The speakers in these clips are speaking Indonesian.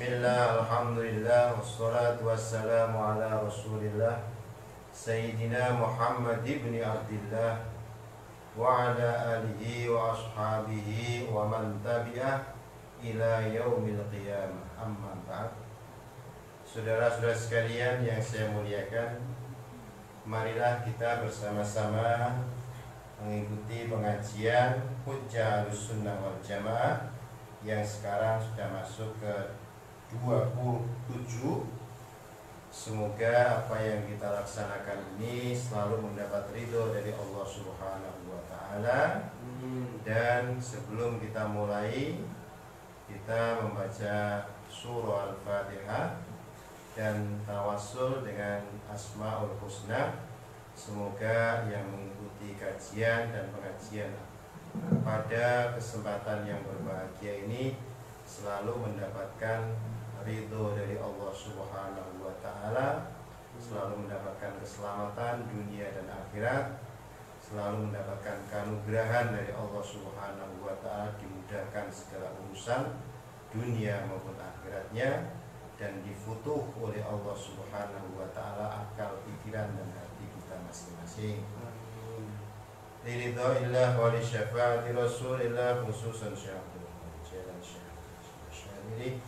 Bismillah, alhamdulillah, wassalatu wassalamu ala rasulillah Sayyidina Muhammad ibn Abdillah wa ala alihi wa ashabihi wa man tabi'ah ila yaumil qiyamah. Amma ba'd. Saudara-saudara sekalian yang saya muliakan, marilah kita bersama-sama mengikuti pengajian Hujjah Ahlussunnah wal Jamaah yang sekarang sudah masuk ke 27. Semoga apa yang kita laksanakan ini selalu mendapat ridho dari Allah Subhanahu wa Ta'ala. Dan sebelum kita mulai, kita membaca surah Al-Fatihah dan tawassul dengan Asmaul Husna. Semoga yang mengikuti kajian dan pengajian pada kesempatan yang berbahagia ini selalu mendapatkan ridho dari Allah Subhanahu wa Ta'ala, selalu mendapatkan keselamatan dunia dan akhirat, selalu mendapatkan keanugerahan dari Allah Subhanahu wa Ta'ala, dimudahkan segala urusan dunia maupun akhiratnya, dan difutuh oleh Allah Subhanahu wa Ta'ala akal, pikiran dan hati kita masing-masing. Liridha'illah wa li syafaati Rasulillah, khususan syahadu jalan syahadu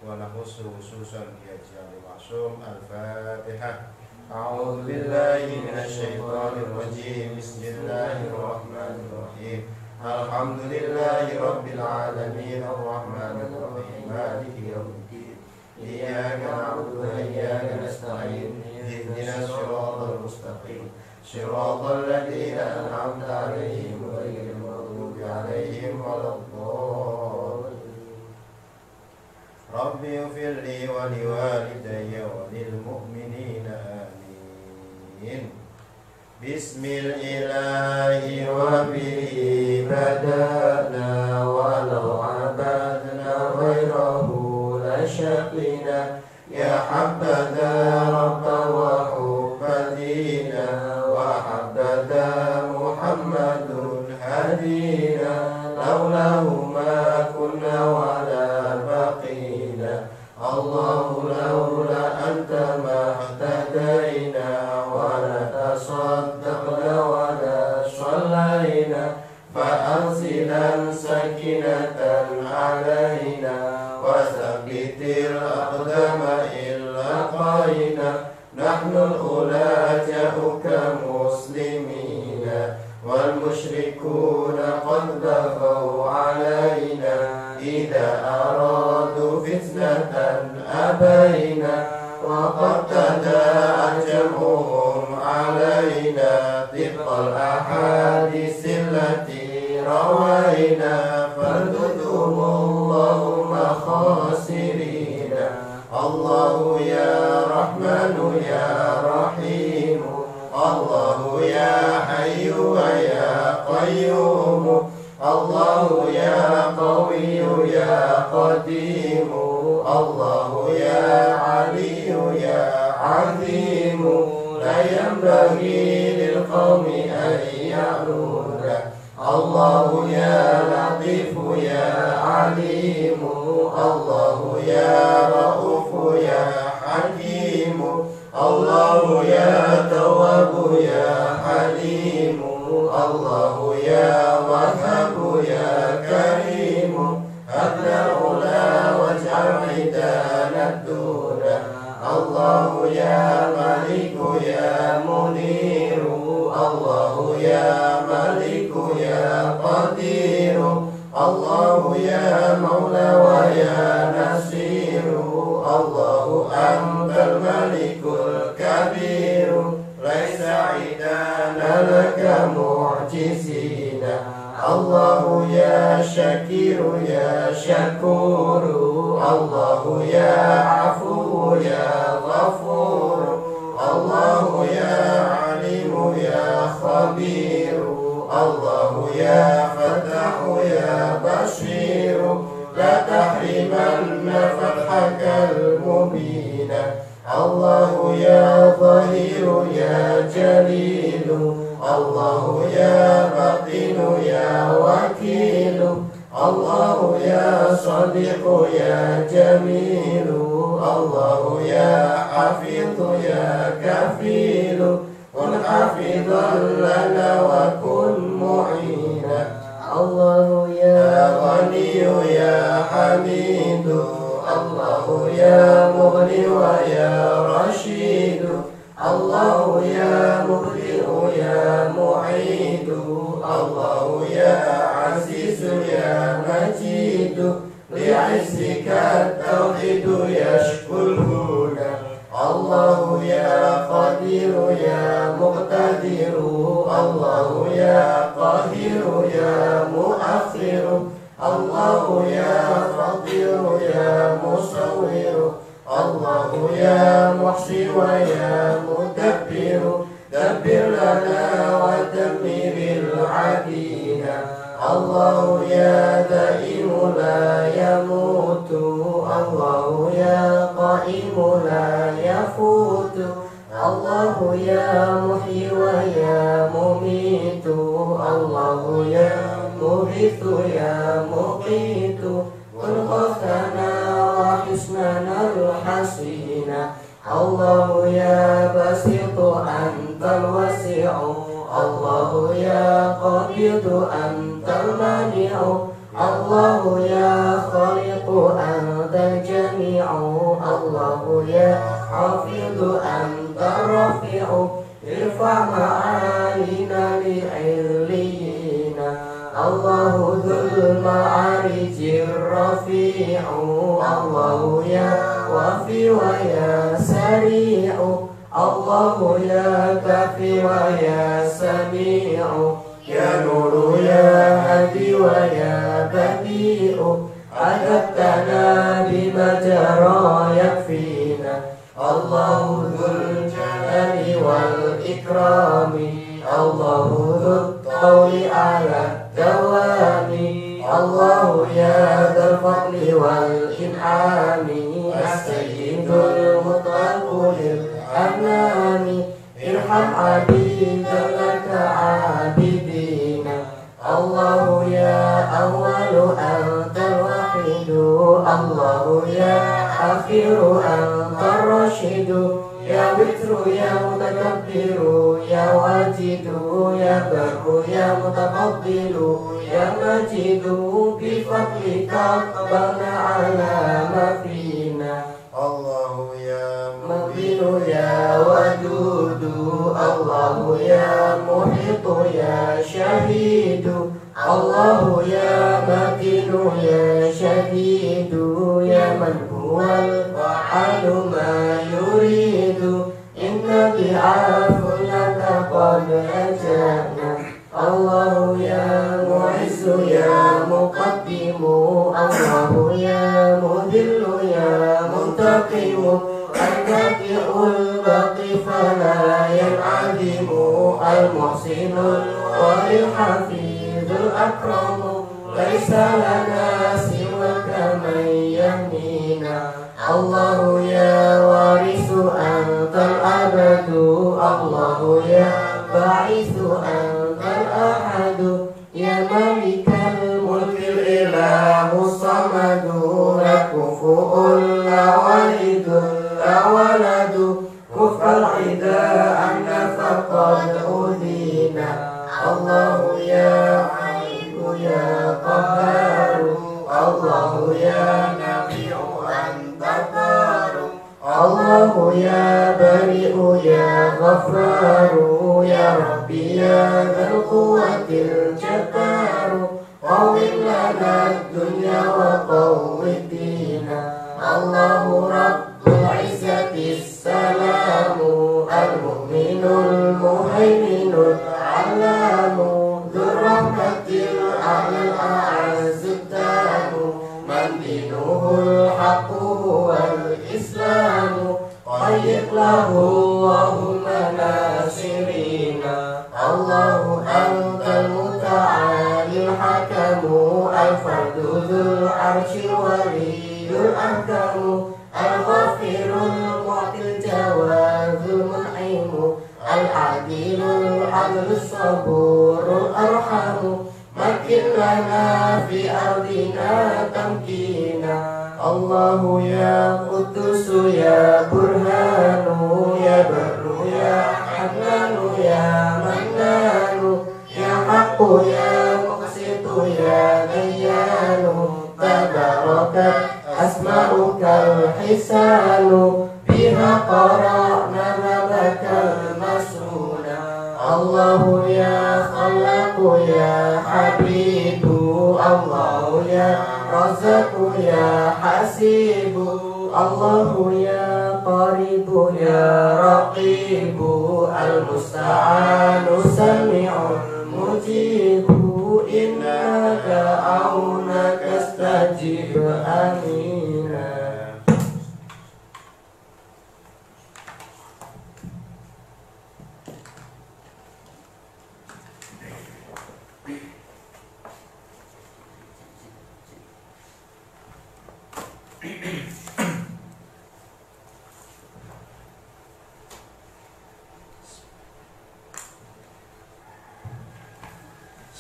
wa nahussu khususan biajali ma'sum. Al-Fatihah. A'udzu billahi minasy syaithanir rajim. Bismillahirrahmanirrahim. Alhamdulillahi rabbil alamin arrahmanir rahim maliki yaumiddin. Iyyaka na'budu wa iyyaka nasta'in. Ihdinas siratal mustaqim. Shiratal ladzina an'amta 'alaihim ghairil maghdubi 'alaihim waladdallin. Rabbi ighfirli wa liwalidayya wa lil mu'minina amin. Bismillahi wa bihi bada'na walau 'abadna ghairahu la syaqina ya habadha rabba wa hubbadina wa habadha Muhammadun hadina laulahu ma kunna wa la baqina Allahu laula anta mahtadaina wa la tasaddaqna wa la shallaina fa'anzilan sakinatan alaina wa thabbitil aqdama illa qaina nahnul ula ja'uka muslimina wal musyrikuna qad baghaw alaina idza aradu fitnatan abaina wa qad tada'a jam'uhum alaina tibqal ahaditsil lati rawaina fardudhumullahu khasirina Allahu ya Rahmanu ya Rahimu Allahu ya Hayyu wa ya Qayyumu Allahu ya Qawiyyu ya Qadimu Allahu ya Aliyyu ya Azimu la yanbaghi lil qawmi an ya'luda Allahu ya Latifu ya Alimu Allahu ya Raufu ya Hakimu Allahu ya Tawwabu ya Halimu Allahu ya Wahhabu ya Karimu Hadna ula waj'al idana duna Allahu ya Maliku ya Muniru Allahu ya Maliku ya Qadiru Allahu ya Maula wa ya Nasiru Allahu antal Malikul Kabiru Laisa idana laka mu'jizina Allahu ya Syakiru ya Syakuru Allahu ya Afu ya Ghafuru Allahu ya Alimu ya Khabiru Allahu ya Fatahu ya Bashiru La tahrimanna fathakal mubina Allahu ya Zahiru ya Jalilu Allahu ya Batinu ya Wakilu الله يا صديق يا جميل الله يا حفيظ يا كفيل كن حافظا لنا وكن معينا الله يا غني يا حميد الله يا مغني ويا رشيد الله يا مبدئ يا معيد الله يا عزيز يا مجيد لعزك التوحيد يشكو الهدى الله يا قدير يا مقتدر الله يا قاهر يا مؤخر الله يا فقير يا مصور الله يا محصي ويا مدبر دبر لنا ودمر العبيد الله يا دائم لا يموت الله يا قائم لا يفوت الله يا محيي ويا مميت الله يا مغيث يا مقيت كن خوفنا وحسننا الحسين الله يا بسيط أنت الوسيع الله يا قابض أنت المانع الله يا خالق أنت الجميع الله يا حافظ أنت الرفيع ارفع معالينا لعليين الله ذو المعارج الرفيع الله يا وفي ويا سريع الله يا كافي ويا سميع يا نور يا هادي ويا بديع أدبتنا بما جرى يكفينا الله ذو الجلال والإكرام الله ذو الطول على الدوام الله يا ذا الفضل والإنعام السيد المطلق للأنام ارحم عبيدا لك عابدين الله يا أول أنت الوحيد الله يا أخير أنت الرشيد يا بكر يا متكبر يا واجد يا بر يا متفضل يا مجيد بفضلك اقبلنا على ما فينا الله يا مبين يا ودود الله يا محيط يا شهيد الله يا متين يا شديد يا من هو الفعال ما يريد إن بعفو لك قد أتانا الله يا معز يا مقدم الله يا مذل يا منتقم البديع الباقي فلا ينعدم المحسن والحفيظ الأكرم ليس لنا سواك من يهدينا الله يا وارث أنت الأبد الله يا باعث أنت الأحد يا ملك الملك الإله الصمد لا كفؤ لا والد لا ولد كف العدا أن فقد أذينا الله يا عيب يا قهار الله يا نبي أنت بار الله يا بريء يا غفار يا ربي يا ذا القوة الجبار قوم لنا الدنيا وقوم الدين الله رب العزة السلام المؤمن المهيمن العلام ذو الرحمة الأعلى الأعز التام من دينه الحق هو الإسلام طيب له اللهم ناصرين الله أنت المتعالي الحكم الفرد ذو العرش ولي الأحكم الغفير المعطي الجواد المنعم العديل العدل الصبور الأرحم ملك مكن لنا في أرضنا تمكينا الله يا قدوس يا برهان يا بر يا حنان يا منان يا حق يا مقسط يا ديان تباركت أسماؤك الحسان بها قرأنا بابك المسؤول الله يا خلاق يا حبيب الله يا رزاق يا حسيب الله يا قريب يا رقيب المستعان سميع مجيب إنك عونك استجب آمين.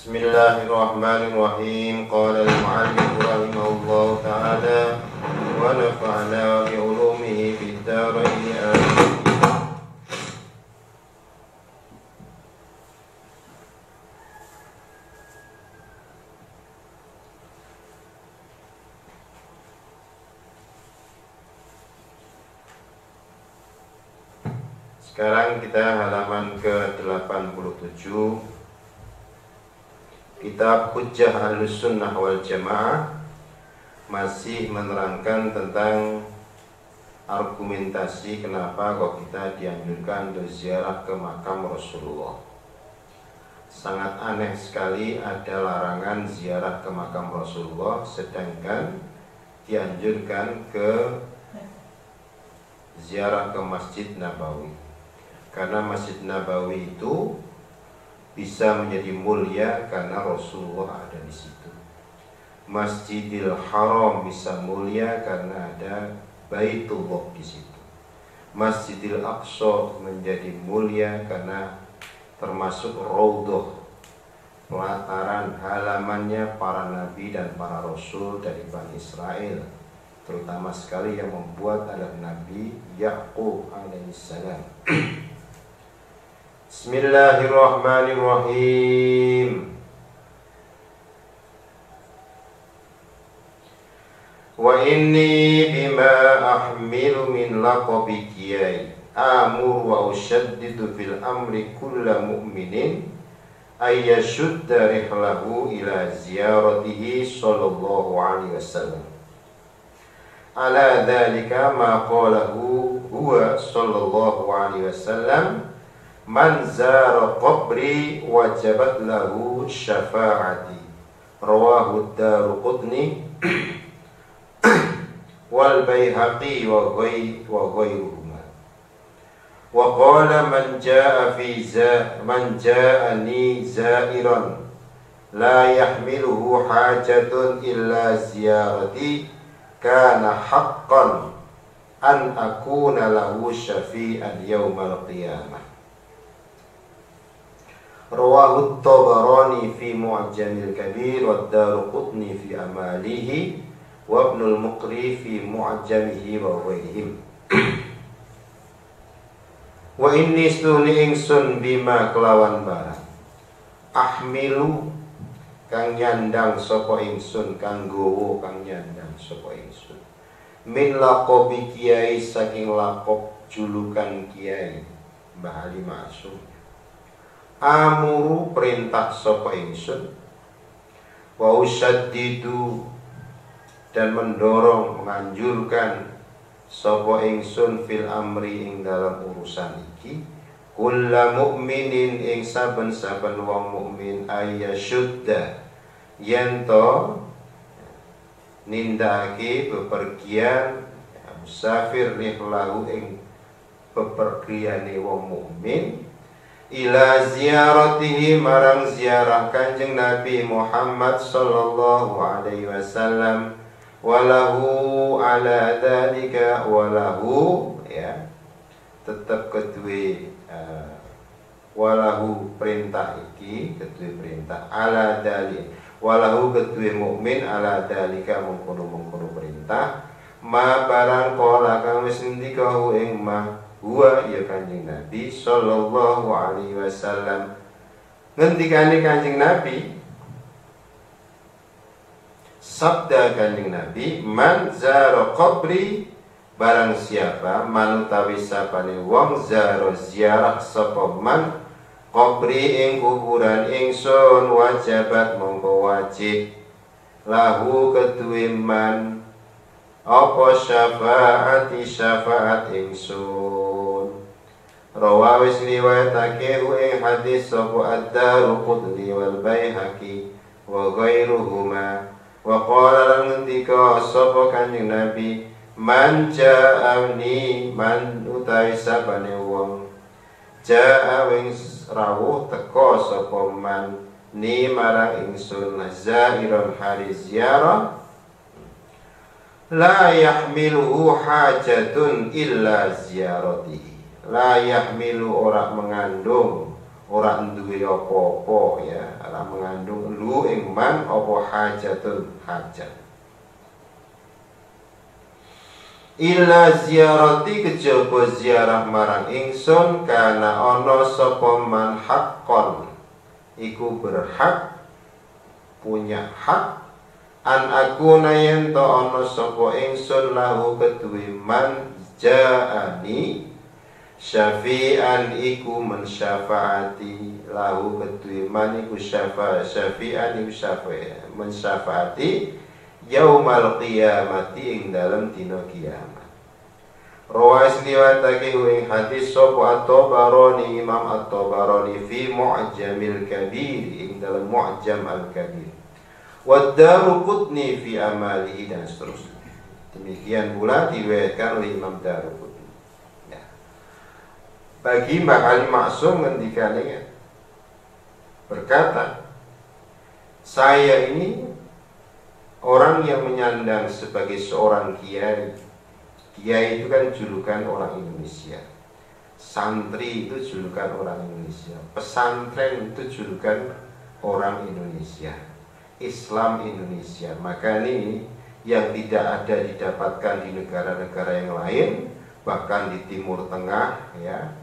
Bismillahirrahmanirrahim. Qala al-mu'allif rahimahullahu ta'ala wa nafa'na bi ulumihi fid dharain amin. Sekarang kita halaman ke-87, Kitab Hujjah Ahlussunnah wal Jamaah, masih menerangkan tentang argumentasi kenapa kok kita dianjurkan berziarah ke makam Rasulullah. Sangat aneh sekali ada larangan ziarah ke makam Rasulullah, sedangkan dianjurkan ke ziarah ke Masjid Nabawi. Karena Masjid Nabawi itu bisa menjadi mulia karena Rasulullah ada di situ. Masjidil Haram bisa mulia karena ada Baitullah di situ. Masjidil Aqsa menjadi mulia karena termasuk Raudhah, pelataran halamannya para nabi dan para rasul dari Bani Israel, terutama sekali yang membuat adalah Nabi Yaqub alaihissalam. Bismillahirrahmanirrahim. Wa inni bima ahmilu min laqabi kiyai amur wa ushaddidu fil amri kulla mu'minin ayyashudda rihlahu ila ziyaratihi sallallahu alaihi wasallam. Ala dhalika ma qalahu huwa sallallahu alaihi wasallam, man zara qabri wajabat lahu syafa'ati. Rawahu ad-Daruqutni wal Baihaqi wa ghayruhuma. Wa qala man ja'ani za'iran la yahmiluhu hajatun illa ziyarati kana haqqan an akuna lahu syafi'an yawmal qiyamah. Rawahu at-Tabarani fi Mu'jamil Kabir wa ad-Daruqutni fi amalihi wa Ibnul Muqri fi Mu'jamihi wa ghairihim. Wa inni stuni ingsun bima kelawan barang ahmilu kang nyandang sapa ingsun, kang gowo kang nyandang sapa ingsun, min laqabi kiai saking laqab julukan kiai Mbah Ali Ma'sum. Amuru perintah sapa ingsun, wa usyaddidu dan mendorong menganjurkan sapa ingsun fil amri ing dalam urusan iki kulla mukminin ing saben-saben wong mukmin ayasyudda yento nindakake bepergian musafir rihlahu ing bepergiane wong mukmin ila ziyaratihi marang ziarah Kanjeng Nabi Muhammad sallallahu alaihi wasallam, walahu ala dzalika walahu ya tetap kedue walahu perintah iki kedue perintah ala dzalik walahu kedue mukmin ala dalika mengkono-mengkono perintah ma barang qala kang wis ngendika ing ma huwa ya Kanjeng Nabi sallallahu alaihi wasallam. Ngendikane Kanjeng Nabi, sabda Kanjeng Nabi, man zara qabri, barang siapa manutawi sapane wong zara ziarah sapa man qabri ing kuburan ingsun wajabat mongko wajib lahu kedue man apa syafaati syafaat ingsun. Rawawis riwayatake ing hadis sapa ad-Daruqutni wal Baihaqi wa ghairuhuma wa qala lan ngendika sapa Kanjeng Nabi man ja'ani man utawi sapane wong ja'a wing rawuh teka sapa man ni marang ingsun zairon hari ziarah la yahmiluhu hajatun illa ziyaratihi. La yahmilu ora mengandung, ora duwe apa-apa ya, ora mengandung lu ing man apa hajatun hajat. Illa ziyarati kejaba ziarah marang ingsun kana ana sapa man haqqon iku berhak punya hak an aku yen to ana sapa ingsun lahu kedue man ja'ani syafi'an iku mensyafaati lahu kedue man iku syafi'an iku mensyafaati yaumal qiyamati ing dalem dina kiamat. Rawais riwayatake ing hadis sapa At-Tabarani Imam At-Tabarani fi Mu'jamil Kabir ing dalem Mu'jam Al-Kabir wa Daruqutni fi amalihi dan seterusnya. Demikian pula diriwayatkan oleh Imam Daruqutni. Bagi Mbah Ali Maksum ngendikane berkata, saya ini orang yang menyandang sebagai seorang kiai. Kiai itu kan julukan orang Indonesia. Santri itu julukan orang Indonesia. Pesantren itu julukan orang Indonesia. Islam Indonesia. Maka ini yang tidak ada didapatkan di negara-negara yang lain, bahkan di Timur Tengah ya.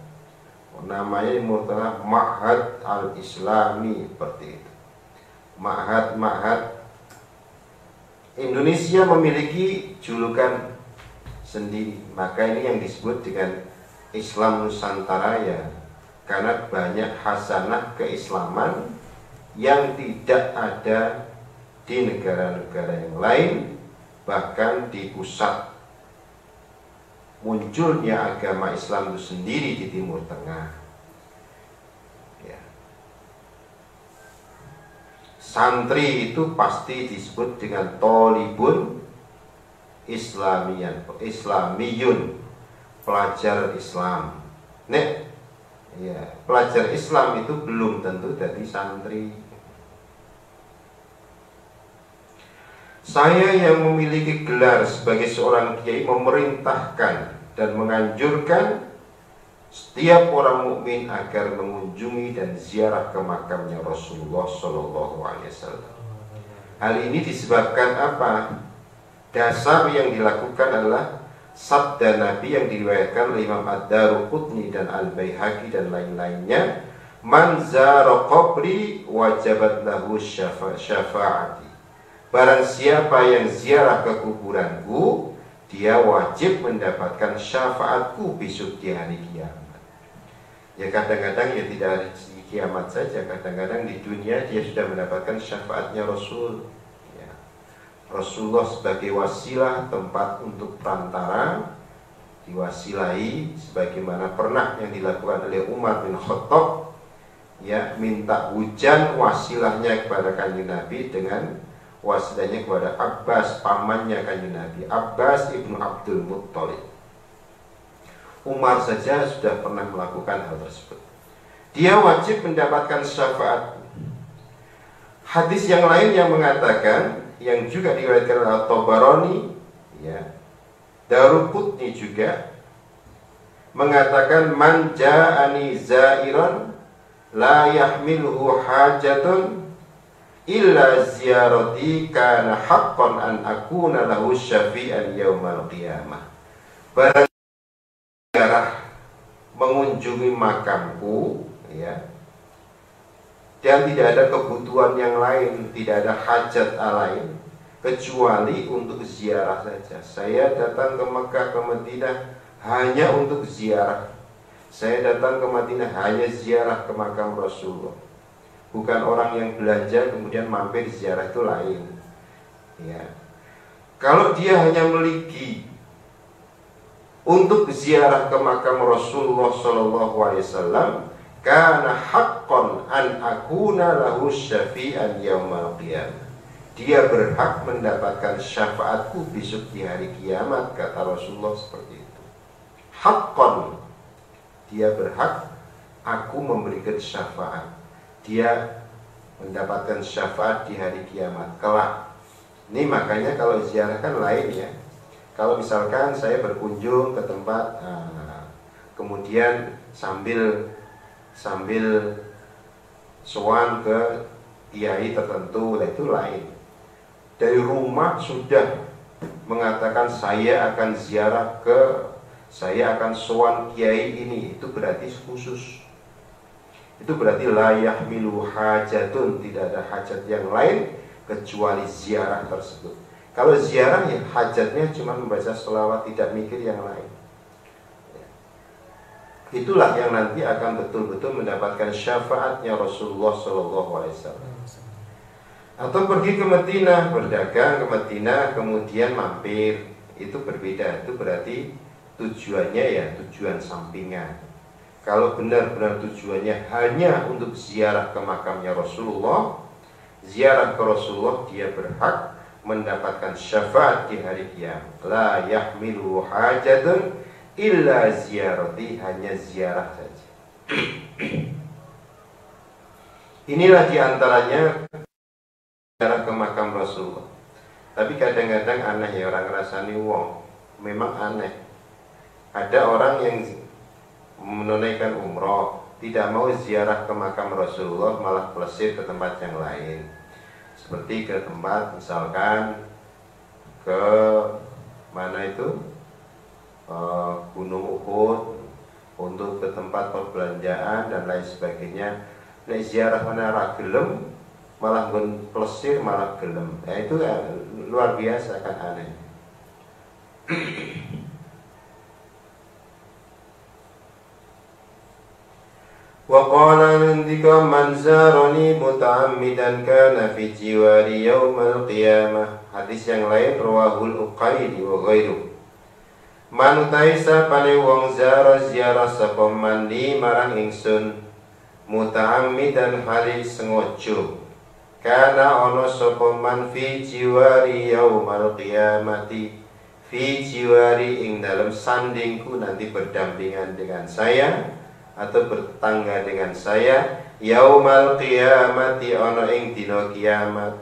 Namanya Timur Tengah Ma'had Al-Islami seperti itu. Ma'had Indonesia memiliki julukan sendiri. Maka ini yang disebut dengan Islam Nusantara ya, karena banyak hasanah keislaman yang tidak ada di negara-negara yang lain, bahkan di pusat munculnya agama Islam itu sendiri di Timur Tengah ya. Santri itu pasti disebut dengan tolibun islamiyun, pelajar Islam. Nek ya, pelajar Islam itu belum tentu jadi santri. Saya yang memiliki gelar sebagai seorang kiai memerintahkan dan menganjurkan setiap orang mukmin agar mengunjungi dan ziarah ke makamnya Rasulullah Shallallahu Alaihi Wasallam. Hal ini disebabkan apa? Dasar yang dilakukan adalah sabda Nabi yang diriwayatkan oleh Imam Ad-Daruqutni dan Al-Baihaqi dan lain-lainnya, man zara qabri wajabat lahu syafaati. Barang siapa yang ziarah ke kuburanku, dia wajib mendapatkan syafaatku besok di hari kiamat. Ya kadang-kadang ya tidak hari kiamat saja, kadang-kadang di dunia dia sudah mendapatkan syafaatnya Rasul ya. Rasulullah sebagai wasilah, tempat untuk perantara, diwasilahi sebagaimana pernah yang dilakukan oleh Umar bin Khattab ya, minta hujan wasilahnya kepada Kanjeng Nabi dengan wasilahnya kepada Abbas, pamannya Kanjeng Nabi, Abbas ibnu Abdul Muttalib. Umar saja sudah pernah melakukan hal tersebut. Dia wajib mendapatkan syafaat. Hadis yang lain yang mengatakan, yang juga diriwayatkan oleh At-Tabarani ya, Daruqutni juga mengatakan, man ja'ani zairan la yahmiluhu hajatun illa ziyarati kana haqqan an akuna lahu syafi'an yaumal qiyamah. Barang ziarah mengunjungi makamku, ya, dan tidak ada kebutuhan yang lain, tidak ada hajat lain kecuali untuk ziarah saja. Saya datang ke Mekah, ke Madinah hanya untuk ziarah. Saya datang ke Madinah hanya ziarah ke makam Rasulullah. Bukan orang yang belanja kemudian mampir ziarah, itu lain. Ya. Kalau dia hanya meligi untuk ziarah ke makam Rasulullah SAW, kana haqqan an akuna lahu syafi'an yaumal qiyamah. Dia berhak mendapatkan syafaatku besok di hari kiamat, kata Rasulullah seperti itu. Haqqan, dia berhak aku memberikan syafaat. Dia mendapatkan syafaat di hari kiamat kelak. Ini makanya kalau ziarah kan lain ya. Kalau misalkan saya berkunjung ke tempat, kemudian sambil sowan ke kiai tertentu, itu lain. Dari rumah sudah mengatakan saya akan ziarah saya akan sowan kiai ini, itu berarti khusus. Itu berarti la yahmilu hajatun, tidak ada hajat yang lain kecuali ziarah tersebut. Kalau ziarah ya hajatnya cuma membaca sholawat, tidak mikir yang lain. Itulah yang nanti akan betul-betul mendapatkan syafaatnya Rasulullah SAW. Atau pergi ke Madinah, berdagang ke Madinah, kemudian mampir, itu berbeda. Itu berarti tujuannya ya tujuan sampingan. Kalau benar-benar tujuannya hanya untuk ziarah ke makamnya Rasulullah, ziarah ke Rasulullah, dia berhak mendapatkan syafaat di hari kiamat. La yahmilu hajatun illa ziyarati, hanya ziarah saja. Inilah diantaranya ziarah ke makam Rasulullah. Tapi kadang-kadang aneh ya, orang ngerasani wong, memang aneh. Ada orang yang menunaikan umroh, tidak mau ziarah ke makam Rasulullah, malah pelesir ke tempat yang lain. Seperti ke tempat misalkan ke mana itu, Gunung Uhud, untuk ke tempat perbelanjaan dan lain sebagainya. Nek ziarah mana ra gelem, malah pelesir malah gelem. Ya itu luar biasa kan, aneh. Wa qala nantika man zarani muta'ammidan kana fi jiwari yaumal qiyamah. Hadis yang lain rawahul Uqaili wa ghairu. Man taisa pane wong ziarah sapa mandi marang ingsun muta'ammidan hali sengaja. Kana ana sapa man fi jiwari yaumal qiyamati, fi jiwari ing dalam sandingku, nanti berdampingan dengan saya atau bertetangga dengan saya, yaumal qiyamati, ana ing dina kiamat.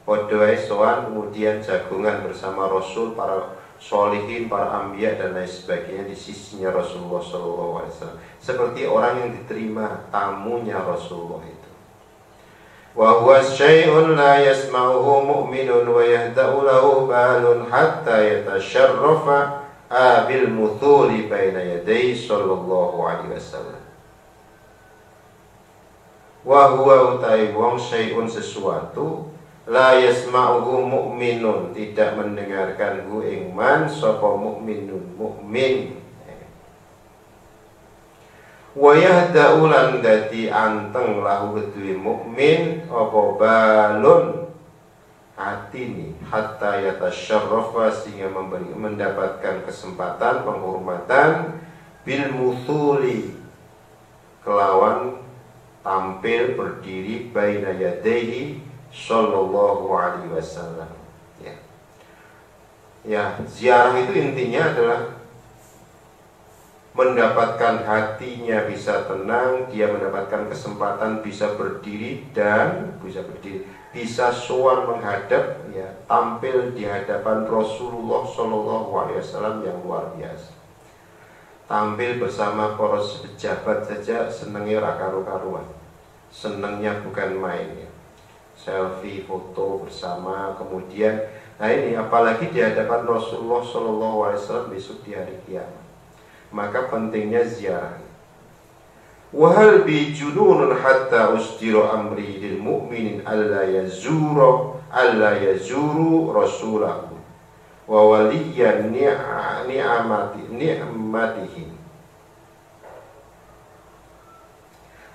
Padha wae sowan kemudian jagungan bersama Rasul, para sholihin, para anbiya dan lain sebagainya di sisinya Rasulullah SAW, seperti orang yang diterima tamunya Rasulullah itu. Wa huwa syai'un la yasma'uhu mu'minun wa yahda'u lahu balun hatta yatasharrafa abil muthuli baina yadai sallallahu alaihi wasallam. Wa huwa utai wong syai'un sesuatu la yasma'uhu mu'minun, tidak mendengarkan hu ing man sapa mu'minun mukmin. Wa yahda'u lan dadi anteng lahu kedue mukmin apa balun atini hatta yatasyarrafa, sehingga mendapatkan kesempatan penghormatan bil muthuli, kelawan tampil berdiri baina yadaihi sallallahu alaihi wasallam. Ya, ziarah itu intinya adalah mendapatkan hatinya bisa tenang, dia mendapatkan kesempatan bisa berdiri dan bisa sowan menghadap, ya, tampil di hadapan Rasulullah Shallallahu Alaihi Wasallam yang luar biasa. Tampil bersama para pejabat saja senengnya ra karu-karuan, senengnya bukan main, ya. selfie, foto bersama, kemudian nah ini apalagi di hadapan Rasulullah SAW besok di hari kiamat. Maka pentingnya ziarah. Wahal bi jununun hatta usdiru amri lil mu'minin alla yazuru rasulahu wa waliyan ni'matihim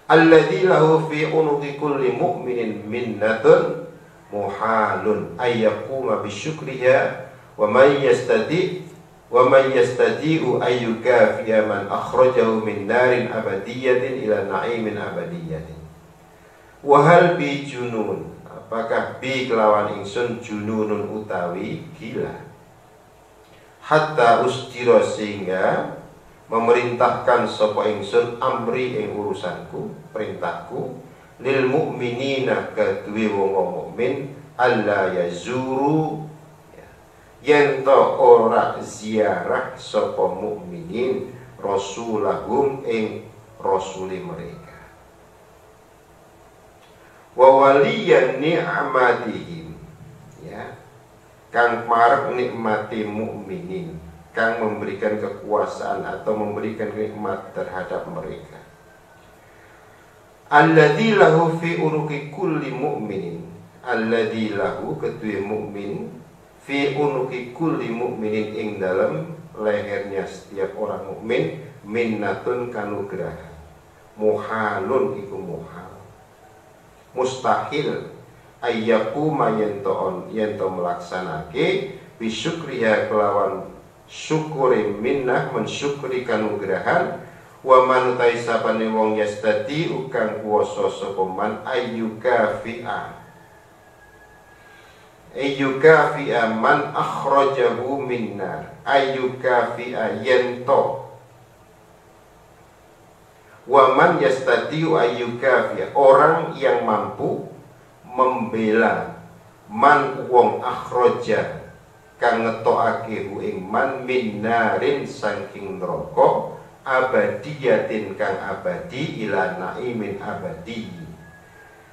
alladzi lahu fi unuqi kulli mu'minin minnatun muhalun ayyakuma bisyukriha wa man yastadi'u ayyukafiya man akhrajahu min narin abadiyatin ila na'imin abadiyatin. Wahal bi junun, apakah bi kelawan ingsun jununun utawi gila, hatta ustira sehingga memerintahkan sapa ingsun amri ing urusanku, perintahku lil mu'minina kedue wong mukmin alla yazuru yen to ora ziarah sapa mukminin rasulahum ing rasuli mereka wa waliyan ni'matihim ya kang marep nikmati mukminin, kang memberikan kekuasaan atau memberikan nikmat terhadap mereka. Alladzi lahu fi unuqi kulli mu'minin, alladzi lahu kedue mukmin fi unuqi kulli mu'minin ing dalam lehernya setiap orang mukmin minnatun kanugraha. Muhalun iku muhal, mustahil ayyakuma yento melaksanake bisyukriha kelawan syukuri minnah mensyukuri kanugrahan wa manutai sapane wong yastati ukang kuwasa sapa man ayyukafi'a man akhrajahu minnar ayyukafi'a yento wa man yastati ayyukafi'a orang yang mampu membela man wong akhraja kang ngetokake ing man minnarin saking neraka abadiyatin kang abadi ila naimin abadi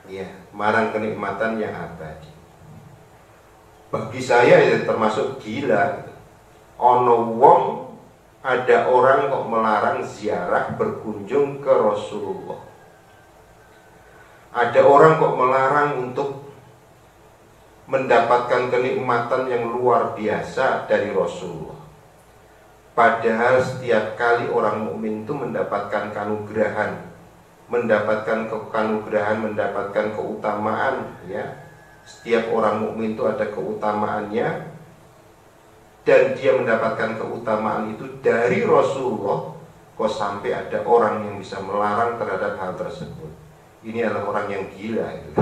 ya marang kenikmatan yang abadi. Bagi saya itu termasuk gila. Ono wong ada orang kok melarang ziarah berkunjung ke Rasulullah. Ada orang kok melarang untuk mendapatkan kenikmatan yang luar biasa dari Rasulullah. Padahal setiap kali orang mukmin itu mendapatkan kanugrahan, mendapatkan kanugrahan, mendapatkan keutamaan ya. Setiap orang mukmin itu ada keutamaannya dan dia mendapatkan keutamaan itu dari Rasulullah. Kok sampai ada orang yang bisa melarang terhadap hal tersebut? Ini adalah orang yang gila itu.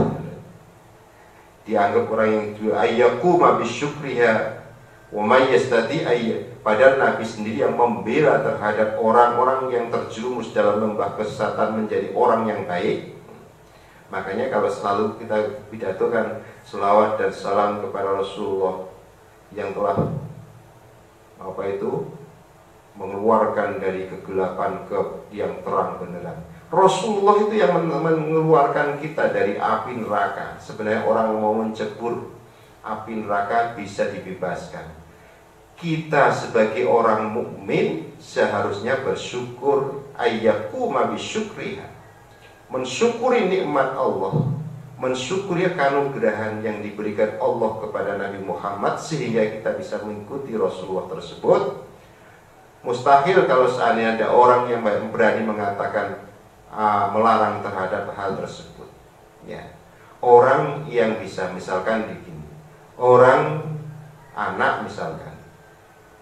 Dianggap orang yang gila. Ayyakuma bisyukriha wa may yastati padahal Nabi sendiri yang membela terhadap orang-orang yang terjerumus dalam lembah kesesatan menjadi orang yang baik. Makanya kalau selalu kita pidatokan selawat dan salam kepada Rasulullah yang telah mengeluarkan dari kegelapan ke yang terang beneran. Rasulullah itu yang mengeluarkan kita dari api neraka. Sebenarnya orang mau mencebur api neraka bisa dibebaskan. Kita sebagai orang mukmin seharusnya bersyukur ayyakuma bisyukriha, mensyukuri nikmat Allah, mensyukuri kanugrahan yang diberikan Allah kepada Nabi Muhammad sehingga kita bisa mengikuti Rasulullah tersebut. Mustahil kalau seandainya ada orang yang berani mengatakan melarang terhadap hal tersebut ya. Orang yang bisa misalkan begini, orang anak misalkan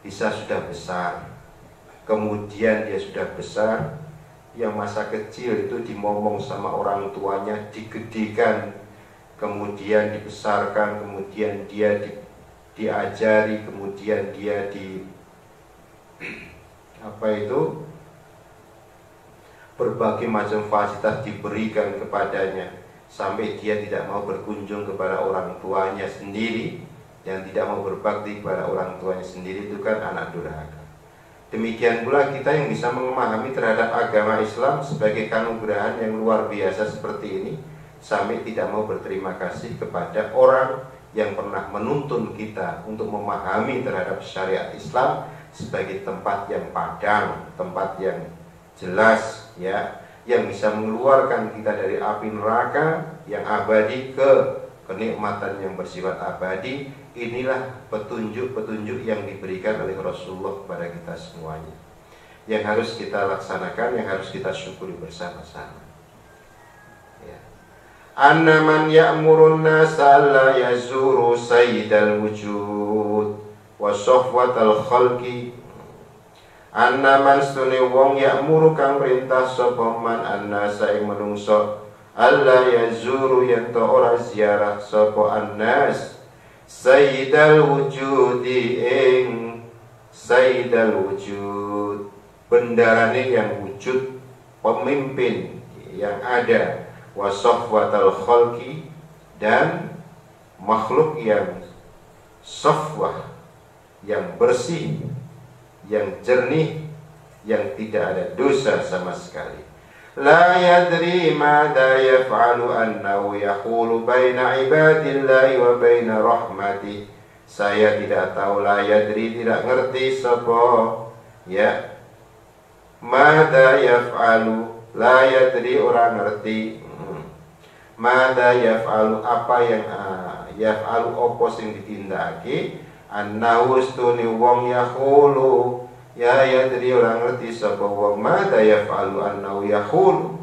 bisa sudah besar, kemudian dia sudah besar, yang masa kecil itu dimomong sama orang tuanya, digedikan, kemudian dibesarkan, kemudian dia diajari, kemudian dia berbagai macam fasilitas diberikan kepadanya sampai dia tidak mau berkunjung kepada orang tuanya sendiri dan tidak mau berbakti kepada orang tuanya sendiri, itu kan anak durhaka. Demikian pula kita yang bisa memahami terhadap agama Islam sebagai kanugrahan yang luar biasa seperti ini, sampai tidak mau berterima kasih kepada orang yang pernah menuntun kita untuk memahami terhadap syariat Islam sebagai tempat yang padang, tempat yang jelas, ya, yang bisa mengeluarkan kita dari api neraka yang abadi ke kenikmatan yang bersifat abadi. Inilah petunjuk-petunjuk yang diberikan oleh Rasulullah kepada kita semuanya, yang harus kita laksanakan, yang harus kita syukuri bersama-sama. Ya. Anna man ya'murun nasa la yazuru sayyidal wujud wa sofwatal khalqi. Anna man stune wong ya'muru kang perintah sapa man annasa ing menungso alla yazuru yen to ora ziarah sapa annas sayyidal wujudi ing sayyidal wujud, bendarane yang wujud, pemimpin yang ada, wa sofwatal khalqi, dan makhluk yang sofwah, yang bersih, yang jernih, yang tidak ada dosa sama sekali. La yadri mada yaf'alu annahu yaqulu baina ibadillahi wa baina rahmati. Saya tidak tahu, la yadri, tidak ngerti sapa, ya, mada yaf'alu, la yadri, orang ngerti, mada yaf'alu, apa yang yaf'alu, apa sing ditindakake, annahu stuni wong yaqulu, ya yadri, orang ngerti sapa wong, mada yaf'alu annahu yaqulu,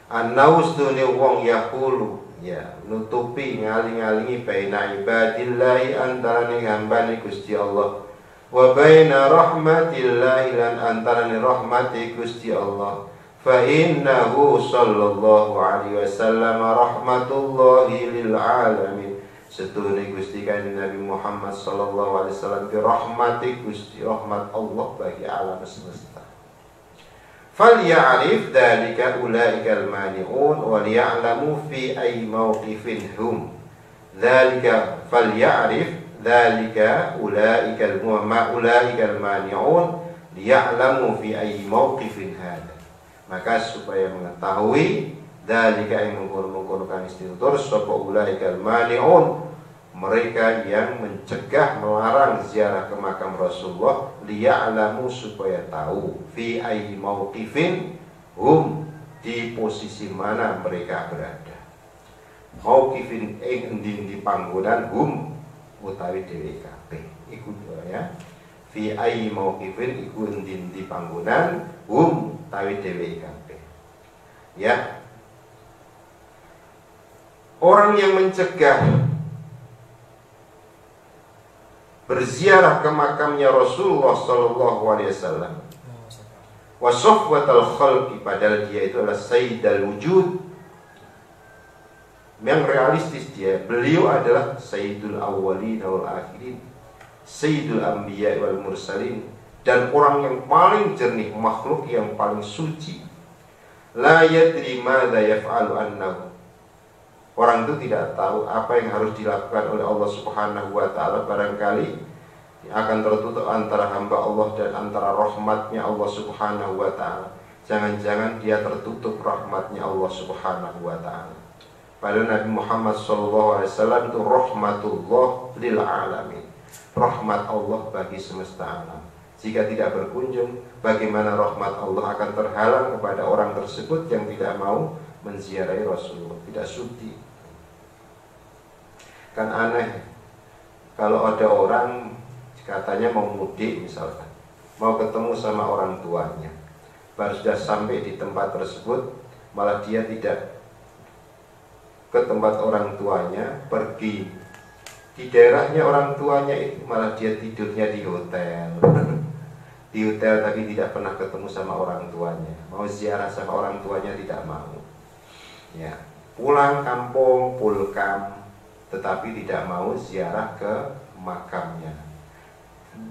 annahu stuni wong yaqulu, ya, nutupi ngaling-alingi baina ibadillahi, antarane hambane Gusti Allah, wa baina rahmatillahi, lan antarane rahmati Gusti Allah. Fa innahu sallallahu alaihi wasallam rahmatullahi lil alamin. Setune Gusti Kanjeng Nabi Muhammad sallallahu alaihi wasallam bi rahmati Gusti, rahmat Allah bagi alam semesta. Falya'rif dzalika ulaikal mani'un wa liya'lamu fi ay mawqifin hum. Dzalika falya'rif dzalika ulaikal mani'un liya'lamu fi ay mawqifin hada. Maka supaya mengetahui dzalika yang mengkono-konokan istitur sapa ulaikal mani'un, mereka yang mencegah, melarang ziarah ke makam Rasulullah, liya'lamu, supaya tahu, fi ayyi mauqifin hum, di posisi mana mereka berada. Mauqifin ing di panggonan, hum utawi dhewe kabeh iku, ya. Fi ayyi mauqifin iku di panggonan, hum utawi dhewe kabeh, ya. Orang yang mencegah berziarah ke makamnya Rasulullah sallallahu alaihi wasallam, wa sofwatal khalqi, padahal dia itu adalah sayyidul wujud, yang realistis dia, beliau adalah sayyidul awwalin wal akhirin, sayyidul anbiya wal mursalin, dan orang yang paling jernih, makhluk yang paling suci. La yadri madza yaf'alu annahu, orang itu tidak tahu apa yang harus dilakukan oleh Allah Subhanahu wa ta'ala. Barangkali akan tertutup antara hamba Allah dan antara rahmatnya Allah Subhanahu wa ta'ala. Jangan-jangan dia tertutup rahmatnya Allah Subhanahu wa ta'ala. Padahal Nabi Muhammad SAW itu rahmatullah lil alamin, rahmat Allah bagi semesta alam. Jika tidak berkunjung, bagaimana rahmat Allah akan terhalang kepada orang tersebut yang tidak mau menziarahi Rasulullah, tidak sudi. Kan aneh kalau ada orang katanya mau mudik misalkan, mau ketemu sama orang tuanya, baru sudah sampai di tempat tersebut malah dia tidak ke tempat orang tuanya, pergi di daerahnya orang tuanya itu, malah dia tidurnya di hotel di hotel, tapi tidak pernah ketemu sama orang tuanya. Mau ziarah sama orang tuanya tidak mau, ya, pulang kampung, pulkam, tetapi tidak mau ziarah ke makamnya,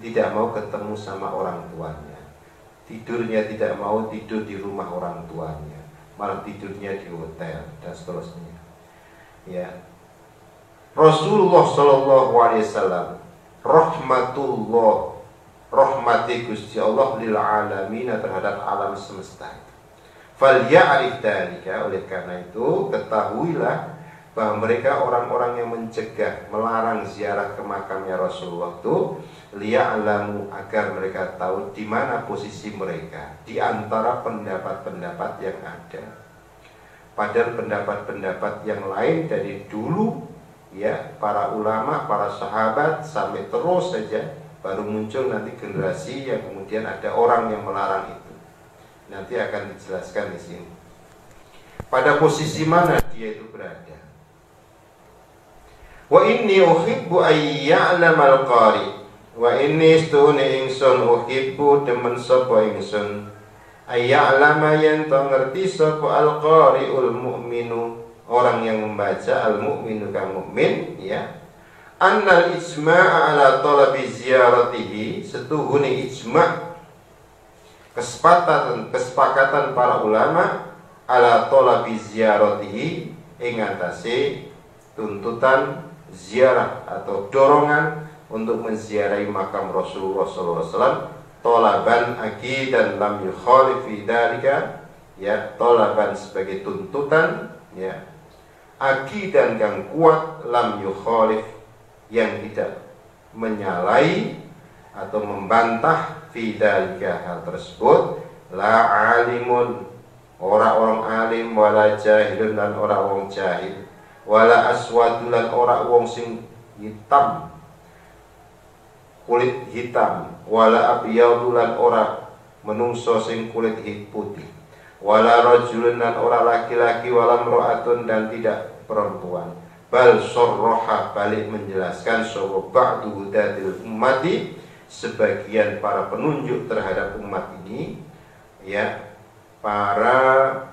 tidak mau ketemu sama orang tuanya, tidurnya tidak mau tidur di rumah orang tuanya, malah tidurnya di hotel dan seterusnya, ya. Rasulullah sallallahu alaihi wasallam rahmatullah, rahmati Gusti Allah lil alamin, terhadap alam semesta. Falya'rif dzalika, oleh karena itu ketahuilah bahwa mereka orang-orang yang mencegah, melarang ziarah ke makamnya Rasulullah itu liya'lamu, agar mereka tahu di mana posisi mereka di antara pendapat-pendapat yang ada. Padahal pendapat-pendapat yang lain dari dulu ya, para ulama, para sahabat sampai terus saja, baru muncul nanti generasi yang kemudian ada orang yang melarang itu. Nanti akan dijelaskan di sini. Pada posisi mana dia itu berada. Wa inni uhibbu ayya'lamal qari. Wa inni stune ingsun uhibbu demen sapa ingsun ayya'lama yen to ngerti sapa al-qari'ul mu'minu, orang yang membaca al-mu'minu kang mukmin ya. Annal ijma'a ala talabi ziyaratihi, setuhune ijma' kesepakatan para ulama ala talabi ziyaratihi ing atase tuntutan ziarah atau dorongan untuk menziarahi makam Rasulullah SAW, tolaban akidan lam yukhalif fi dzalika ya, tolaban sebagai tuntutan ya, akidan yang kuat, lam yukhalif yang tidak menyalahi atau membantah fi dzalika hal tersebut, la alimun orang alim, wala jahilun dan orang jahil, wala aswadulan ora wong sing hitam kulit hitam, wala abyadulan ora menungso sing kulit putih, wala rajulun dan ora laki-laki, wala mro'atun dan tidak perempuan. Bal sorroha, balik menjelaskan sapa ba'du hudatil ummati, sebagian para penunjuk terhadap umat ini ya, para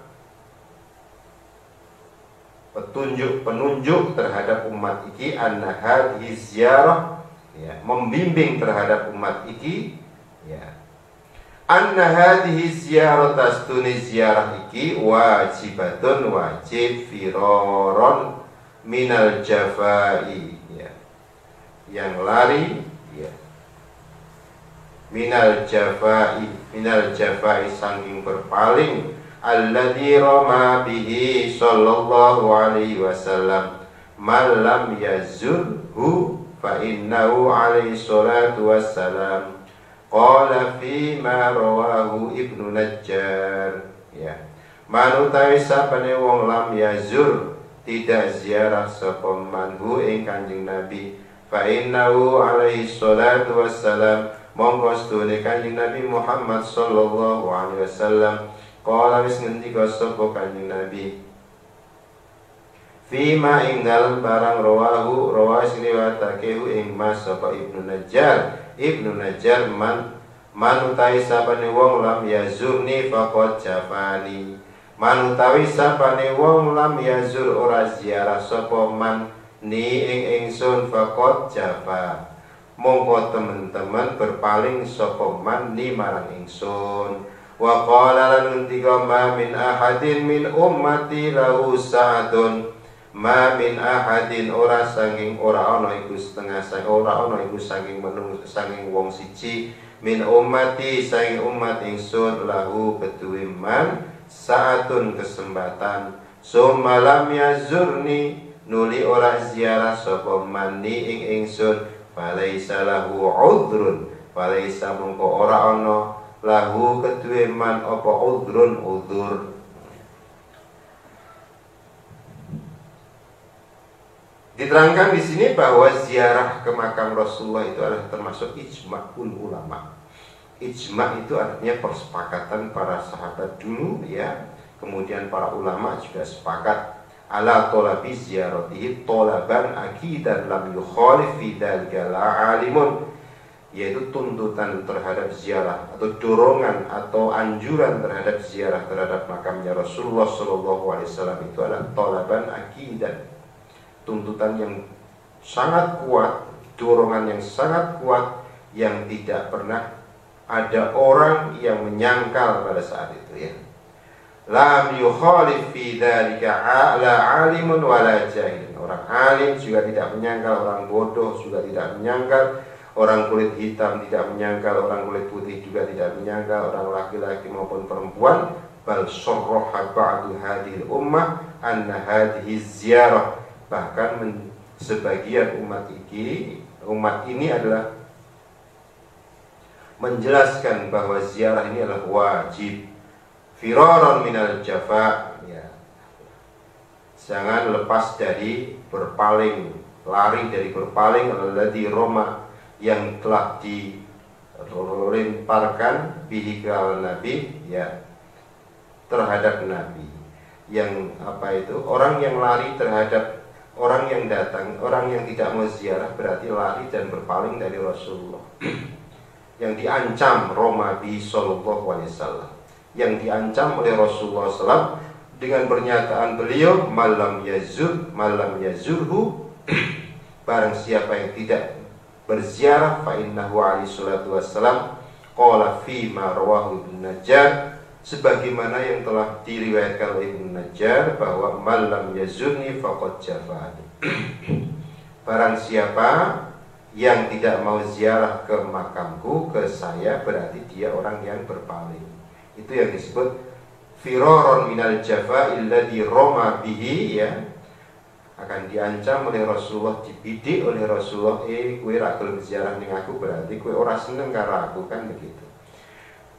penunjuk terhadap umat iki, anna hadhihi ziyarah ya, membimbing terhadap umat iki ya, anna hadhihi ziyarah, tastuni ziarah iki wajibatun, wajib, firaron minal jafai ya, yang lari ya, minal jafai saking berpaling, alladzi rama bihi sallallahu alaihi wasallam man lam yazurhu fa innahu alaihi salatu wassalam qala fi ma rawahu Ibnu Najjar ya, manutawi sapane wong lam yazur, tidak ziarah sapa manhu ing Kanjeng Nabi, fa innahu alaihi salatu wassalam, monggo sedune Kanjeng Nabi Muhammad sallallahu alaihi wasallam qala wis ngendika sapa Kanjeng Nabi, fima ing dalem barang rawas riwayatakehu ing mas sapa Ibnu Najjar man utawi sapane wong lam yazurni faqad jafani, man utawi sapane wong lam yazur ora ziarah sapa man ni ing ingsun faqad jafa, mongko teman-teman berpaling sapa man ni marang ingsun. Wa qala lan ngendika, ma min ahadin min ummati lahu sa'atun, ma min ahadin ora saking ora ana iku setengah saking ora ana iku saking menung saking wong siji, min ummati saking umat ingsun, lahu keduwe man sa'atun kesempatan, summa lam yazurni nuli ora ziarah sapa man ni ing ingsun, falaisa lahu udhrun, falaisa mongko ora ana lahu kedue man apa udhrun udhur. Diterangkan di sini bahwa ziarah ke makam Rasulullah itu adalah termasuk ijma'ul ulama. Ijma' itu artinya persepakatan para sahabat dulu ya, kemudian para ulama juga sepakat ala talabi ziyaratihi talaban akidan lam yukhalif fi dzalika la alimun, yaitu tuntutan terhadap ziarah atau dorongan atau anjuran terhadap ziarah terhadap makamnya Rasulullah SAW itu adalah talaban akidan, tuntutan yang sangat kuat, dorongan yang sangat kuat yang tidak pernah ada orang yang menyangkal pada saat itu ya. Lam yukhalif fi dzalika la alimun wala jahil, orang alim juga tidak menyangkal, orang bodoh juga tidak menyangkal, orang kulit hitam tidak menyangkal, orang kulit putih juga tidak menyangkal, orang laki-laki maupun perempuan bal syarraha ba'du hadhil ummah anna hadhihi ziyarah, bahkan sebagian umat ini adalah menjelaskan bahwa ziarah ini adalah wajib, firaran minal jafa, ya. Jangan lepas dari berpaling, lari dari berpaling alladzi roma, yang telah dilemparkan bihi kal nabi, ya, terhadap nabi. Yang apa itu? Orang yang lari terhadap orang yang datang, orang yang tidak mau ziarah berarti lari dan berpaling dari Rasulullah. Yang diancam Roma bi sallallahu alaihi wasallam, yang diancam oleh Rasulullah SAW dengan pernyataan beliau malam yazurhu, barang siapa yang tidak berziarah fa innahu alaihi salatu wassalam qala fi ma rawahu Ibnu Najjar, sebagaimana yang telah diriwayatkan oleh Ibnu Najjar bahwa malam yazurni faqad jafani. Barang siapa yang tidak mau ziarah ke makamku, ke saya, berarti dia orang yang berpaling. Itu yang disebut firaron minal jafa illadhi roma bihi, ya, akan diancam oleh Rasulullah, dibidik oleh Rasulullah, kue ra gelem ziarah ning aku berarti kue ora seneng karo aku, kan begitu.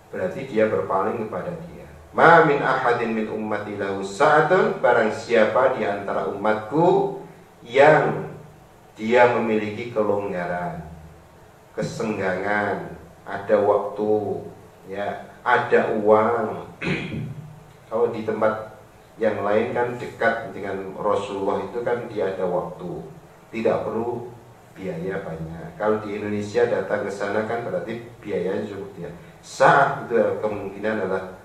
Berarti dia berpaling kepada dia. Ma min ahadin min ummati lahu sa'atun, barang siapa di antara umatku yang dia memiliki kelonggaran, kesenggangan, ada waktu, ya, ada uang. Kalau di tempat yang lain kan dekat dengan Rasulullah itu kan dia ada waktu, tidak perlu biaya banyak. Kalau di Indonesia datang ke sana kan berarti biayanya cukup dia. Saat itu kemungkinan adalah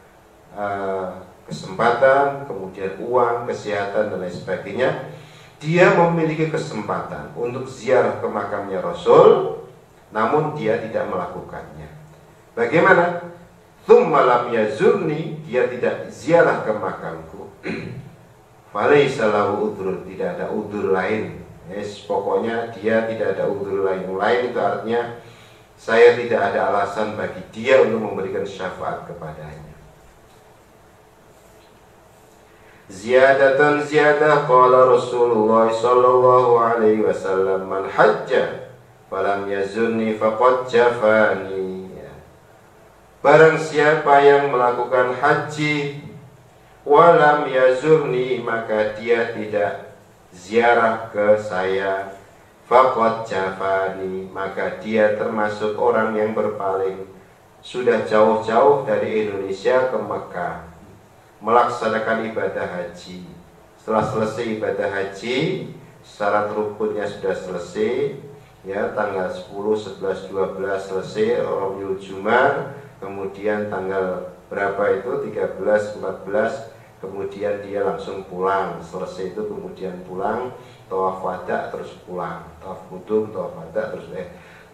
kesempatan, kemudian uang, kesehatan dan lain sebagainya. Dia memiliki kesempatan untuk ziarah ke makamnya Rasul, namun dia tidak melakukannya. Bagaimana? Tsumma lam yazurni, dia tidak ziarah ke makamku. Falaisa lahu udhrun, tidak ada udzur lain. Yes, pokoknya dia tidak ada udzur lain itu artinya saya tidak ada alasan bagi dia untuk memberikan syafaat kepadanya. Ziyadatan ziyadah qala Rasulullah sallallahu alaihi wasallam man hajja falam yazurni faqad jafani. Barang siapa yang melakukan haji walam yazurni, maka dia tidak ziarah ke saya, faqad jafani, maka dia termasuk orang yang berpaling, sudah jauh-jauh dari Indonesia ke Mekah melaksanakan ibadah haji. Setelah selesai ibadah haji, syarat rukunnya sudah selesai, ya, tanggal 10, 11, 12 selesai Rabiul Jumar, kemudian tanggal berapa itu 13, 14, kemudian dia langsung pulang. Selesai itu kemudian pulang, tawaf wada terus pulang, tawaf qudum, tawaf wada terus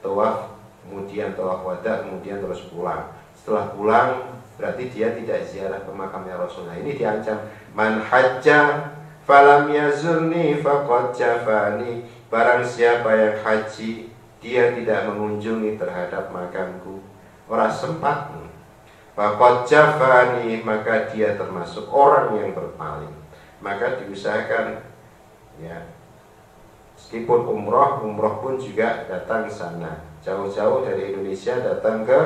tawaf, kemudian tawaf wada, kemudian terus pulang. Setelah pulang berarti dia tidak ziarah ke makamnya Rasulullah. Ini diancam man hajja falam yazurni faqad jafani, barang siapa yang haji dia tidak mengunjungi terhadap makamku, ora sempat, faqad jafani, maka dia termasuk orang yang berpaling. Maka diusahakan, ya, meskipun umroh pun juga datang sana, jauh-jauh dari Indonesia datang ke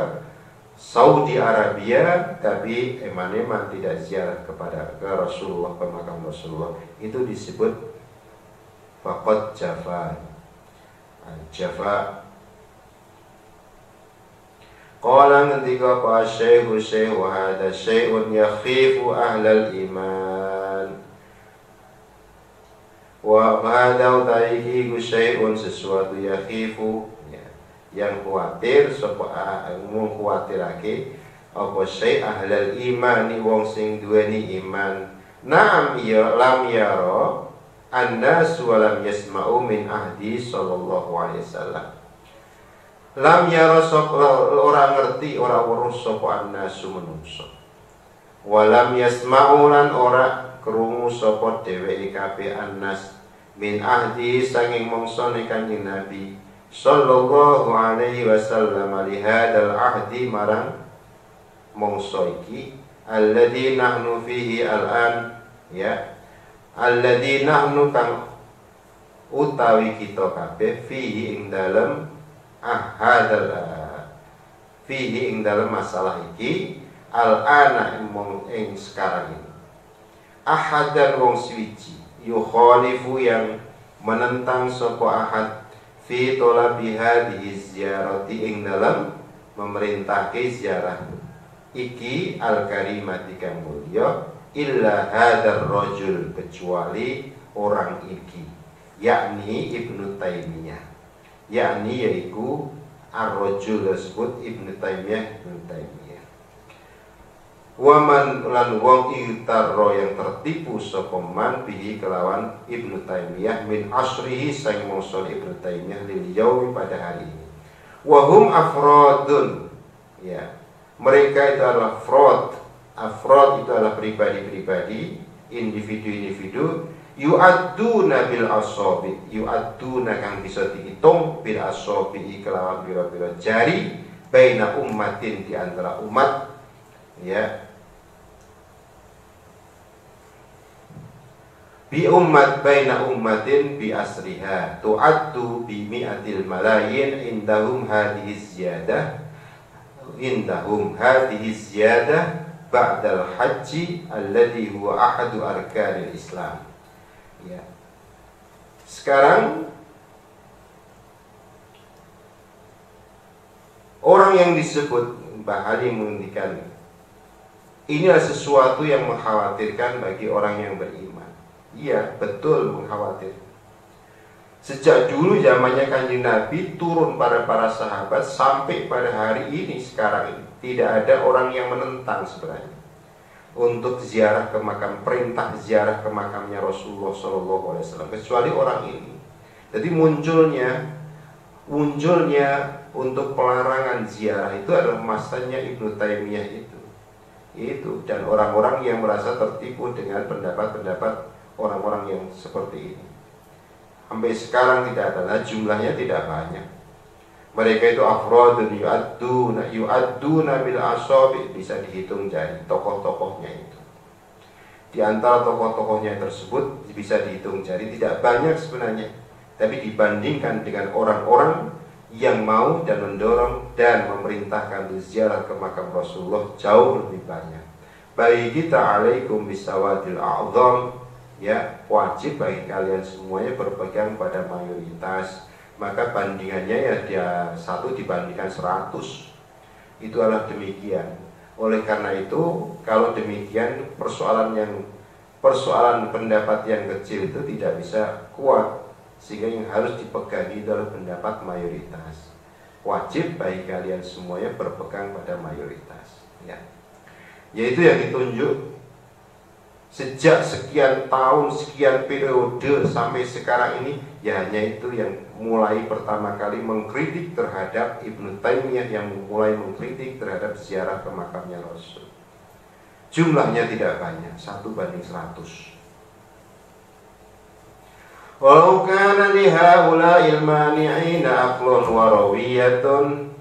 Saudi Arabia, tapi eman-eman tidak ziarah ke Rasulullah, ke makam Rasulullah, itu disebut faqad jafa. Jafa. Qala ngendika pa syekh wa hada syai'un yakhifu ahlal iman. Wa hada utaihi syai'un, sesuatu yakhifu, yang khawatir, mengkhawatirake apa syai' ahlal imani, wong sing duweni iman. Naam ya lam yara annas wa lam yasma'u min ahdi sallallahu alaihi wasallam. Lam yara ora ngerti, ora weruh sapa annasu menungso. Wa lam yasma'u lan ora krungu sapa dheweke kabeh annas min ahdi sanging mangsane Kanjeng Nabi sallallahu alaihi wasallam lihadal ahdi marang mongso iki alladzi nahnu fihi al-an, ya, alladzi nahnu kang utawi kita kabeh fihi ing dalem hadal fihi ing dalem masalah iki al-ana ing sekarang ini ahadan wong suci yukhalifu yang menentang sapa ahad fi talabi hadhihi ziyarati ing dalam memerintahke ziarah iki al-karimati kang mulya illa hadzal rajul, kecuali orang iki, yakni Ibnu Taimiyah, yakni yaiku ar-rajul tersebut Ibnu Taimiyah. Waman lan wong itarro yang tertipu sapa man bihi kelawan Ibnu Taimiyah min asrihi sang mongso Ibnu Taimiyah lil yaumi pada hari ini. Wahum afrodun, ya, mereka itu adalah afrod itu adalah pribadi-pribadi, individu-individu, yu'adduna bil asabi, yu'adduna kang bisa dihitung bil asabi kelawan pira-pira jari baina ummatin di antara umat, ya, bi ummat baina ummatin bi asriha tu'addu bi mi'atil malayin indahum hadhihi ziyadah ba'dal haji alladhi huwa ahadu arkanil Islam. Ya. Sekarang orang yang disebut Mbah Ali menghentikan inilah sesuatu yang mengkhawatirkan bagi orang yang beriman. Iya, betul mengkhawatirkan. Sejak dulu zamannya Kanjeng Nabi turun pada para sahabat sampai pada hari ini sekarang ini tidak ada orang yang menentang sebenarnya untuk ziarah ke makam, perintah ziarah ke makamnya Rasulullah SAW kecuali orang ini. Jadi munculnya untuk pelarangan ziarah itu adalah masanya Ibnu Taimiyah itu dan orang-orang yang merasa tertipu dengan pendapat-pendapat orang-orang yang seperti ini. Sampai sekarang tidak ada, jumlahnya tidak banyak. Mereka itu afrodun yu'adduna bil asabi, bisa dihitung jari tokoh-tokohnya itu. Di antara tokoh-tokohnya tersebut bisa dihitung jari, tidak banyak sebenarnya. Tapi dibandingkan dengan orang-orang yang mau dan mendorong dan memerintahkan ziarah ke makam Rasulullah jauh lebih banyak. Bagi kita alaikum bisawadil a'zam, ya, wajib bagi kalian semuanya berpegang pada mayoritas. Maka bandingannya ya dia 1 dibandingkan 100. Itu adalah demikian. Oleh karena itu, kalau demikian persoalan pendapat yang kecil itu tidak bisa kuat, sehingga yang harus dipegangi adalah pendapat mayoritas. Wajib bagi kalian semuanya berpegang pada mayoritas, ya. Yaitu yang ditunjuk sejak sekian tahun, sekian periode sampai sekarang ini, ya hanya itu yang mulai pertama kali mengkritik terhadap Ibnu Taimiyah, yang mulai mengkritik terhadap ziarah ke makamnya Rasul. Jumlahnya tidak banyak, 1:100. Walau kana li haula'il mani'ina aqlun wa rawiyatun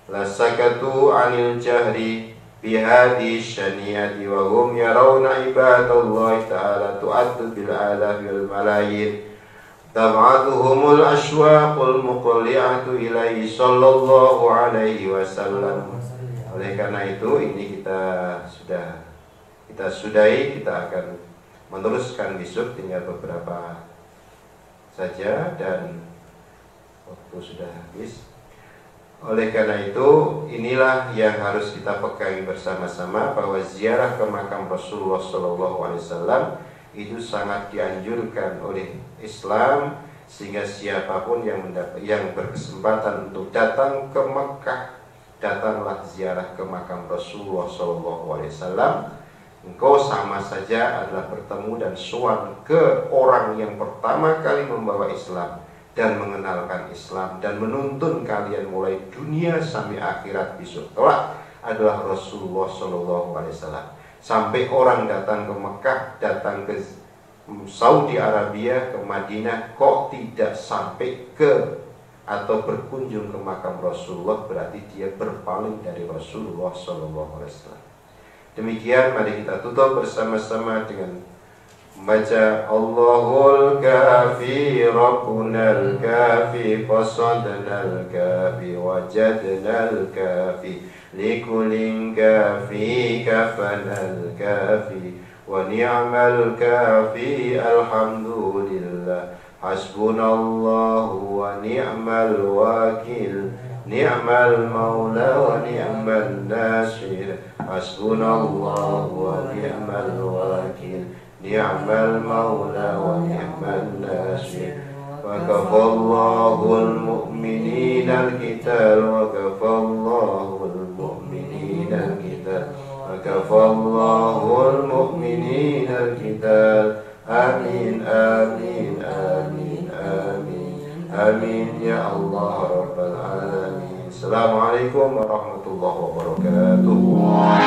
lasakatu 'anil jahri bihadi syani'ati wa hum yarawna ibadallahi ta'ala tu'addu bil alafi wal malayin tab'atuhumul ashwaqul muqli'atu ilaihi sallallahu alaihi wasallam. Oleh karena itu ini kita sudahi, kita akan meneruskan besok, tinggal beberapa saja dan waktu sudah habis. Oleh karena itu, inilah yang harus kita pegang bersama-sama, bahwa ziarah ke makam Rasulullah SAW itu sangat dianjurkan oleh Islam, sehingga siapapun yang berkesempatan untuk datang ke Mekah, datanglah ziarah ke makam Rasulullah SAW. Engkau sama saja adalah bertemu dan sowan ke orang yang pertama kali membawa Islam dan mengenalkan Islam dan menuntun kalian mulai dunia sampai akhirat besok kelak adalah Rasulullah SAW. Sampai orang datang ke Mekah, datang ke Saudi Arabia, ke Madinah, kok tidak sampai ke atau berkunjung ke makam Rasulullah, berarti dia berpaling dari Rasulullah SAW. Demikian mari kita tutup bersama-sama dengan membaca Allahul Kafi Rabbunal Kafi Qasadnal Kafi Wajadnal Kafi Likulin Kafi Kafanal Kafi Wa ni'mal kafi alhamdulillah Hasbunallahu wa ni'mal wakil Ni'mal maula wa ni'mal nasir Hasbunallahu wa ni'mal wakil Ni'mal maula wa ni'mal nasir Wa kafallahul mu'minina al-qital Wa kafallahul mu'minina al-qital Wa kafallahul mu'minina al-qital Amin, amin, amin, amin Amin ya Allah Rabbal Alamin Assalamualaikum warahmatullahi wabarakatuh.